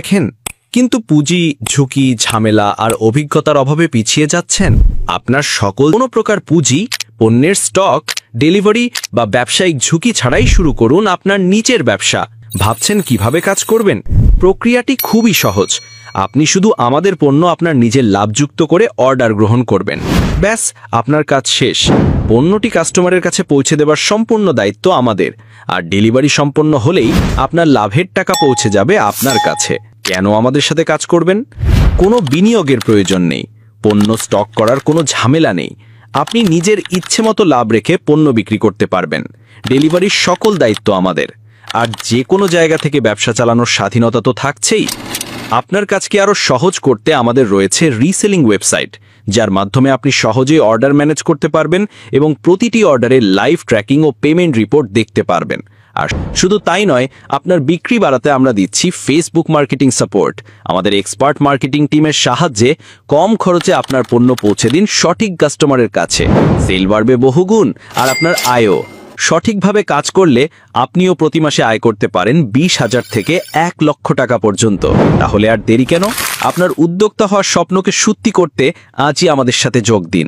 দেখেন, কিন্তু পুঁজি, ঝুঁকি, ঝামেলা আর অভিজ্ঞতার অভাবে পিছিয়ে যাচ্ছেন। আপনার কোনো প্রকার পুঁজি, পণ্যের স্টক, ডেলিভারি বা ব্যবসায়িক ঝুঁকি ছাড়াই শুরু করুন আপনার নিজের ব্যবসা। ভাবছেন কিভাবে কাজ করবেন? প্রক্রিয়াটি খুবই সহজ। আপনি শুধু আমাদের পণ্য আপনার নিজের লাভযুক্ত করে অর্ডার গ্রহণ করবেন। ব্যাস, আপনার কাজ শেষ। পণ্যটি কাস্টমারের কাছে পৌঁছে দেওয়ার সম্পূর্ণ দায়িত্ব আমাদের, আর ডেলিভারি সম্পন্ন হলেই আপনার লাভের টাকা পৌঁছে যাবে আপনার কাছে। কেন আমাদের সাথে কাজ করবেন? কোনো বিনিয়োগের প্রয়োজন নেই, পণ্য স্টক করার কোনো ঝামেলা নেই। আপনি নিজের ইচ্ছে মতো লাভ রেখে পণ্য বিক্রি করতে পারবেন। ডেলিভারির সকল দায়িত্ব আমাদের, আর যে কোনো জায়গা থেকে ব্যবসা চালানোর স্বাধীনতা তো থাকছেই। আপনার কাজকে আরও সহজ করতে আমাদের রয়েছে রিসেলিং ওয়েবসাইট, যার মাধ্যমে আপনি সহজেই অর্ডার ম্যানেজ করতে পারবেন এবং প্রতিটি অর্ডারের লাইভ ট্র্যাকিং ও পেমেন্ট রিপোর্ট দেখতে পারবেন। আর শুধু তাই নয়, আপনার বিক্রি বাড়াতে আমরা দিচ্ছি ফেসবুক মার্কেটিং সাপোর্ট। আমাদের এক্সপার্ট মার্কেটিং টিমের সাহায্যে কম খরচে আপনার পণ্য পৌঁছে দিন সঠিক কাস্টমারের কাছে। সেল বাড়বে বহুগুণ, আর আপনার আয়ও। সঠিকভাবে কাজ করলে আপনিও প্রতি মাসে আয় করতে পারেন 20,000 থেকে 1 লক্ষ টাকা পর্যন্ত। তাহলে আর দেরি কেন? আপনার উদ্যোক্তা হওয়ার স্বপ্নকে সত্যি করতে আজই আমাদের সাথে যোগ দিন।